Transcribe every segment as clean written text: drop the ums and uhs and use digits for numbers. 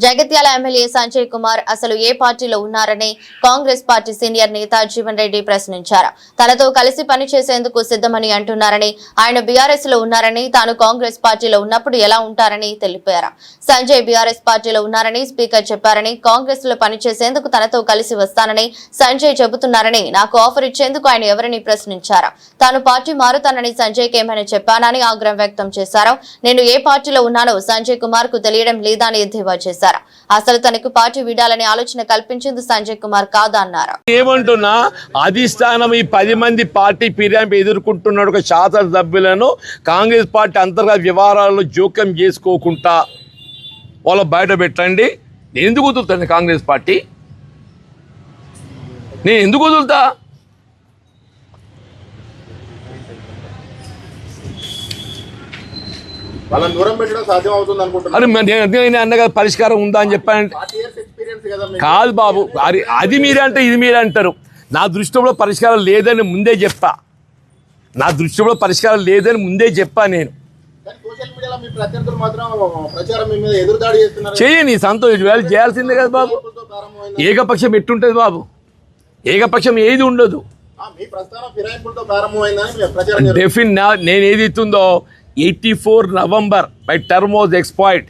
Jagtial MLA Sanjay Kumar అసలు ఏ పార్టీలో ఉన్నారని కాంగ్రెస్ పార్టీ సీనియర్ నేత జీవన్ రెడ్డి ప్రశ్నించారు. తనతో కలిసి పనిచేసేందుకు సిద్ధమని అంటున్నారని, ఆయన బీఆర్ఎస్ లో ఉన్నారని, తాను కాంగ్రెస్ పార్టీలో ఉన్నప్పుడు ఎలా ఉంటారని తెలిపారు. సంజయ్ బీఆర్ఎస్ పార్టీలో ఉన్నారని స్పీకర్ చెప్పారని, కాంగ్రెస్ లో పనిచేసేందుకు తనతో కలిసి వస్తానని సంజయ్ చెబుతున్నారని, నాకు ఆఫర్ ఇచ్చేందుకు ఆయన ఎవరిని ప్రశ్నించారు. తాను పార్టీ మారుతానని సంజయ్కి ఏమైనా చెప్పానని ఆగ్రహం వ్యక్తం చేశారు. నేను ఏ పార్టీలో ఉన్నానో సంజయ్ కుమార్ కు తెలియడం లేదని ఎద్దేవా చేశారు. అసలు తనకు పార్టీ వీడాలని ఆలోచన కల్పించింది సంజయ్ కుమార్ కాదన్నారు. ఏమంటున్నా అధిష్టానం ఈ 10 మంది పార్టీ ఫిర్యాదు ఎదుర్కొంటున్న ఒక శాసనసభ్యులను కాంగ్రెస్ పార్టీ అంతర్గత వ్యవహారాల్లో జోక్యం చేసుకోకుండా వాళ్ళు బయట పెట్టండి. నేను ఎందుకు వదులుతాను కాంగ్రెస్ పార్టీ? నేను ఎందుకు వదులుతా? వాళ్ళని దూరం పెట్టడం సాధ్యం అవుతుంది అనుకుంటున్నారు. అరే నేను అన్నగా పరిష్కారం ఉందా అని చెప్పాను. కాదు బాబు, అది మీరే అంటే ఇది మీరే అంటారు. నా దృష్టిలో పరిష్కారం లేదని ముందే చెప్పా. నేను చేయని సంతోషం చేయాల్సిందే కదా బాబు. ఏకపక్షం ఎట్టుంటది బాబు? ఏకపక్షం ఏది ఉండదు. నేను ఏది ఇస్తుందో 84 November my term was expired.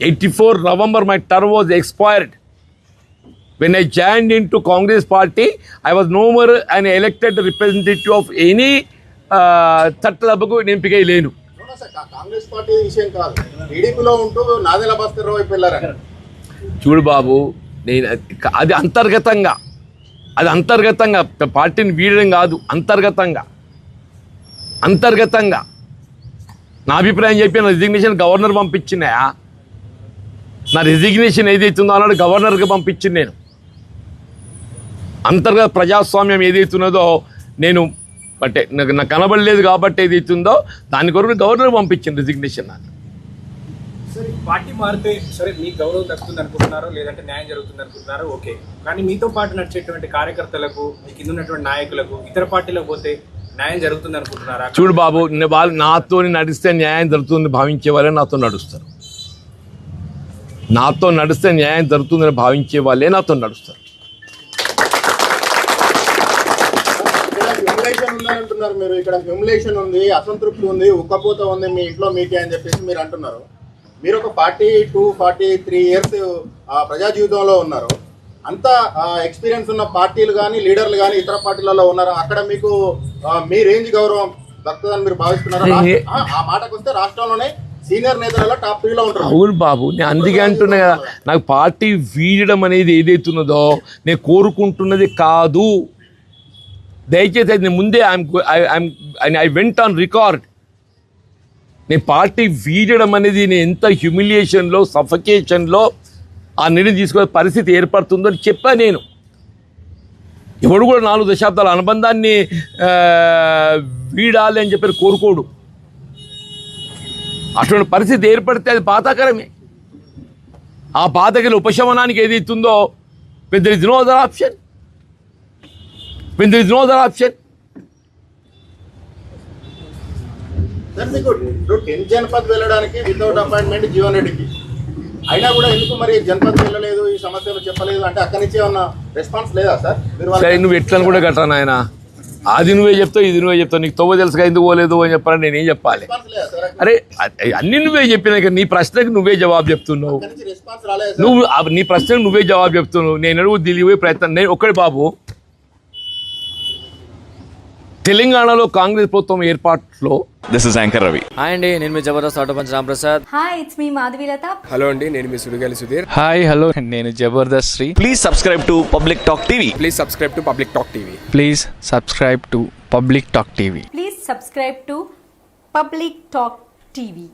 84 November my term was expired. When I joined into Congress party, I was no more an elected representative of any చట్టసభకు ఎంపిక లేను. కాంగ్రెస్ పార్టీ విషయం కాదు, టీడీపీలో ఉంటూ నాదెల భాస్కర్ రావు వెళ్ళారు. చూడు బాబు, నేను అది అంతర్గతంగా పార్టీని వీడడం కాదు, అంతర్గతంగా నా అభిప్రాయం చెప్పి నా రిజిగ్నేషన్ గవర్నర్ పంపించినాయా? నా రిజిగ్నేషన్ ఏదైతుందో అన్నాడు గవర్నర్కి పంపించింది. నేను అంతర్గత ప్రజాస్వామ్యం ఏదైతున్నదో నేను అంటే నాకు కనబడలేదు కాబట్టి ఏదైతుందో దాని కొరకు గవర్నర్ పంపించింది రిజిగ్నేషన్. నాకు పార్టీ మారితే సరే మీకు గౌరవం దక్కుతుంది అనుకుంటున్నారో లేదంటే న్యాయం జరుగుతుంది అనుకుంటున్నారో ఓకే, కానీ మీతో పాటు నడిచేటువంటి కార్యకర్తలకు, మీ కింద ఉన్నటువంటి నాయకులకు ఇతర పార్టీలకు పోతే న్యాయం జరుగుతుంది అనుకుంటున్నారా? చూడు బాబు, వాళ్ళు నాతో నడిస్తే న్యాయం జరుగుతుందని భావించే వాళ్ళే నాతో నడుస్తారు. నాతో నడిస్తే న్యాయం జరుగుతుందని భావించే వాళ్ళే నాతో నడుస్తారు. అంటున్నారు మీరు, ఇక్కడ హ్యూమిలేషన్ ఉంది, అసంతృప్తి ఉంది, ఉక్కపోత ఉంది మీ ఇంట్లో మీకే అని చెప్పేసి మీరు అంటున్నారు. మీరు ఒక 43 years ప్రజా జీవితంలో ఉన్నారు. అంత ఎక్స్పీరియన్స్ ఉన్న పార్టీలు కానీ లీడర్లు కానీ ఇతర పార్టీలలో ఉన్నారు. అక్కడ మీకు మీ రేంజ్ గౌరవం దక్కుతుందని మీరు భావిస్తున్నారు? ఆ మాటకు వస్తే రాష్ట్రంలోనే సీనియర్ నేతలలో టాప్ 3 లో ఉంటారు. అవును బాబు, నేను అందుకే అంటున్నా కదా, నాకు పార్టీ వీడడం అనేది ఏదైతున్నదో నేను కోరుకుంటున్నది కాదు. దయచేసి నేను ముందే ఐ వెంట్ ఆన్ రికార్డ్. నేను పార్టీ వీడడం అనేది నేను ఎంత హ్యూమిలియేషన్లో, సఫకేషన్లో ఆ నిర్ణయం తీసుకునే పరిస్థితి ఏర్పడుతుందో అని చెప్పా. నేను ఎవడు కూడా 4 దశాబ్దాల అనుబంధాన్ని వీడాలి అని చెప్పి కోరుకోడు. అటువంటి పరిస్థితి ఏర్పడితే అది బాధాకరమే. ఆ బాధకి ఉపశమనానికి ఏదైతుందో పెద్ద ఇస్ నో అదర్ ఆప్షన్. మీకు 10 జనపద్ వెళ్ళడానికి వితౌట్ అపాయింట్మెంట్ జీవన్ రెడ్డికి అయినా కూడా ఎందుకు మరి జనపద్ వెళ్ళలేదు, ఈ సమస్యలు చెప్పలేదు అంటే అక్కడి నుంచి ఏమన్నా రెస్పాన్స్ లేదా సార్? నువ్వు ఎట్లని కూడా కట్టాను ఆయన, అది నువ్వే చెప్తావు, ఇది నువ్వే చెప్తావు. నీకు తవ్వ తెలుసుగా ఎందుకు పోలేదు అని చెప్పాలని నేనేం చెప్పాలి? అరే అన్ని నువ్వే చెప్పినాక నీ ప్రశ్నకు నువ్వే జవాబు చెప్తున్నావు. నీ ప్రశ్నకు నువ్వే జవాబు చెప్తున్నావు. నేను అడుగు దిల్లి ప్రయత్నం. నేను ఒక్కడి బాబు, తెలంగాణలో కాంగ్రెస్ ప్రభుత్వం ఏర్పాటులో this is anchor Ravi. Hi అండి, నేను మీ Jabardasth auto punch Ramprasad. Hi, it's me Madhavilatha. Hello అండి, నేను మీ సుడిగాలి సుధీర్. హాయ్ హలో, నేను Jabardasth Sri. Please subscribe to public talk TV. Please subscribe to public talk TV. Please subscribe to public talk TV. Please subscribe to public talk TV.